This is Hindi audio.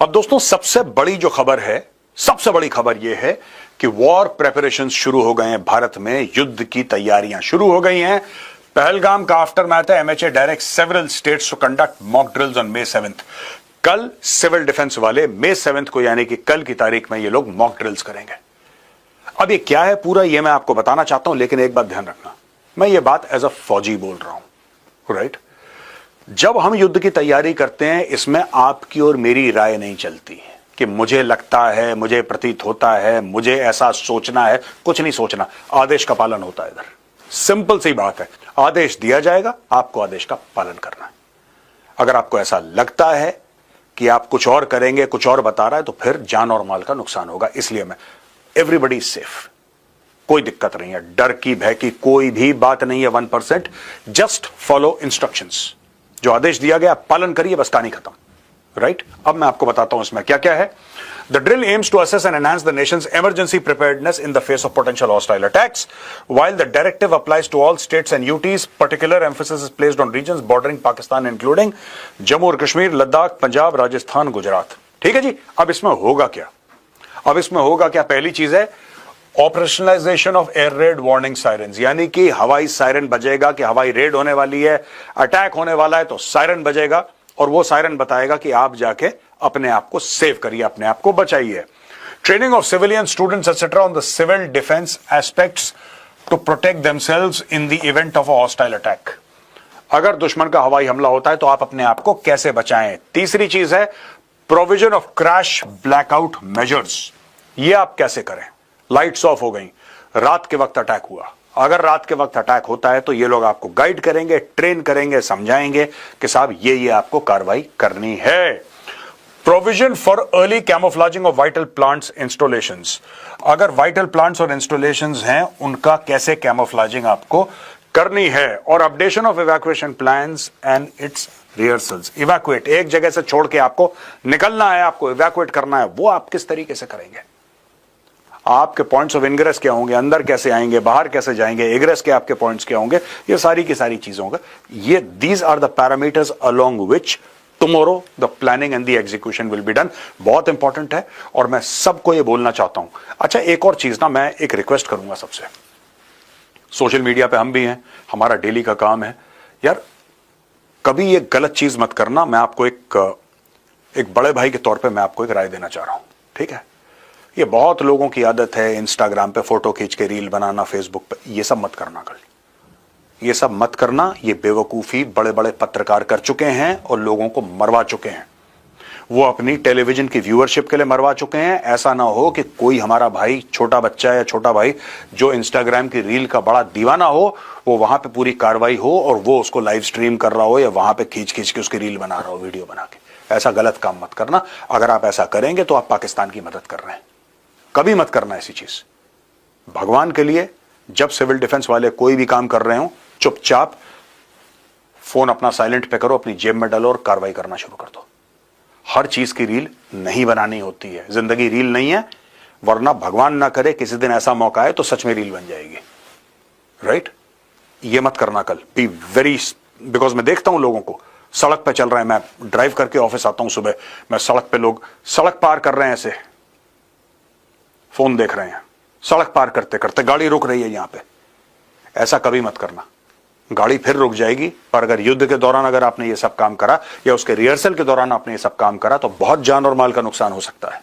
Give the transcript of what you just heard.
अब दोस्तों सबसे बड़ी जो खबर है, सबसे बड़ी खबर यह है कि वॉर प्रेपरेशंस शुरू हो गए हैं भारत में, युद्ध की तैयारियां शुरू हो गई हैं। पहलगाम का आफ्टर मैथ है, MHA direct several states to conduct mock drills on May 7th। कल सिविल डिफेंस वाले May 7th को यानी कि कल की तारीख में ये लोग मॉक ड्रिल्स करेंगे। अब ये क्या है पूरा, ये मैं आपको बताना चाहता हूं, लेकिन एक बात ध्यान रखना, मैं ये बात एज अ फौजी बोल रहा हूं, राइट। जब हम युद्ध की तैयारी करते हैं, इसमें आपकी और मेरी राय नहीं चलती कि मुझे लगता है, मुझे प्रतीत होता है, मुझे ऐसा सोचना है, कुछ नहीं सोचना। आदेश का पालन होता है इधर। सिंपल सी बात है, आदेश दिया जाएगा, आपको आदेश का पालन करना है। अगर आपको ऐसा लगता है कि आप कुछ और करेंगे, कुछ और बता रहा है, तो फिर जान और माल का नुकसान होगा। इसलिए मैं एवरीबडी सेफ, कोई दिक्कत नहीं है, डर की भय की कोई भी बात नहीं है 1%। जस्ट फॉलो इंस्ट्रक्शंस, जो आदेश दिया गया पालन करिए, बस कहानी खत्म, राइट। अब मैं आपको बताता हूं इसमें क्या क्या है। The drill aims to assess and enhance the nation's emergency preparedness in the face of potential hostile attacks. While the directive applies to all states and UTs, particular emphasis is placed on regions bordering Pakistan, including Jammu और कश्मीर, लद्दाख, पंजाब, राजस्थान, गुजरात। ठीक है जी। अब इसमें होगा क्या? अब इसमें होगा क्या? पहली चीज है operationalisation of air red warning sirens, यानी कि हवाई सायरन बजेगा कि हवाई रेड होने वाली है, अटैक होने वाला है, तो सायरन बजेगा और वो सायरन बताएगा कि आप जाके अपने आप को सेव करिए, अपने आप को बचाइए। Training of civilian students etcetera on the civil defence aspects to protect themselves in the event of a hostile attack. अगर दुश्मन का हवाई हमला होता है तो आप अपने आप को कैसे बचाएं। तीसरी चीज है provision of crash blackout measures. ये आप कैसे करें? लाइट्स ऑफ हो गई, रात के वक्त अटैक हुआ, अगर रात के वक्त अटैक होता है तो ये लोग आपको गाइड करेंगे, ट्रेन करेंगे, समझाएंगे कि साहब ये आपको कार्रवाई करनी है। Provision for early camouflaging of vital plants installations. अगर वाइटल प्लांट्स और इंस्टॉलेशंस हैं, उनका कैसे कैमोफ्लेजिंग आपको करनी है। और updation of evacuation plans and its rehearsals. Evacuate, एक जगह से छोड़ के आपको निकलना है, आपको इवैक्यूएट करना है, वो आप किस तरीके से करेंगे, आपके पॉइंट्स ऑफ इनग्रेस क्या होंगे, अंदर कैसे आएंगे, बाहर कैसे जाएंगे, एग्रेस के आपके पॉइंट्स क्या होंगे, ये सारी की सारी चीजों का ये these are the parameters along which tomorrow the planning and the execution will be done. बहुत इंपॉर्टेंट है और मैं सबको ये बोलना चाहता हूं। अच्छा, एक और चीज ना, मैं एक रिक्वेस्ट करूंगा सबसे, सोशल मीडिया पे हम भी हैं, हमारा डेली का काम है यार, कभी ये गलत चीज मत करना। मैं आपको एक बड़े भाई के तौर पे मैं आपको एक राय देना चाह रहा हूं, ठीक है। ये बहुत लोगों की आदत है इंस्टाग्राम पे फोटो खींच के रील बनाना, फेसबुक पे, ये सब मत करना। ये सब मत करना। ये बेवकूफी बड़े बड़े पत्रकार कर चुके हैं और लोगों को मरवा चुके हैं। वो अपनी टेलीविजन की व्यूअरशिप के लिए मरवा चुके हैं। ऐसा ना हो कि कोई हमारा भाई, छोटा बच्चा या छोटा भाई जो इंस्टाग्राम की रील का बड़ा दीवाना हो, वो वहां पे पूरी कार्रवाई हो और वो उसको लाइव स्ट्रीम कर रहा हो या वहां पे खींच खींच के उसकी रील बना रहा हो, वीडियो बना के। ऐसा गलत काम मत करना। अगर आप ऐसा करेंगे तो आप पाकिस्तान की मदद कर रहे हैं। कभी मत करना ऐसी चीज। भगवान के लिए जब सिविल डिफेंस वाले कोई भी काम कर रहे हो, चुपचाप फोन अपना साइलेंट पे करो, अपनी जेब में डालो और कार्रवाई करना शुरू कर दो। हर चीज की रील नहीं बनानी होती है, जिंदगी रील नहीं है, वरना भगवान ना करे किसी दिन ऐसा मौका आए तो सच में रील बन जाएगी, राइट। ये मत करना कल, बी वेरी, बिकॉज मैं देखता हूं लोगों को सड़क पे चल रहे हैं, मैं ड्राइव करके ऑफिस आता हूं सुबह, मैं सड़क पे लोग सड़क पार कर रहे हैं, ऐसे फोन देख रहे हैं, सड़क पार करते करते गाड़ी रुक रही है यहां पे। ऐसा कभी मत करना, गाड़ी फिर रुक जाएगी। पर अगर युद्ध के दौरान अगर आपने ये सब काम करा या उसके रिहर्सल के दौरान आपने ये सब काम करा तो बहुत जान और माल का नुकसान हो सकता है।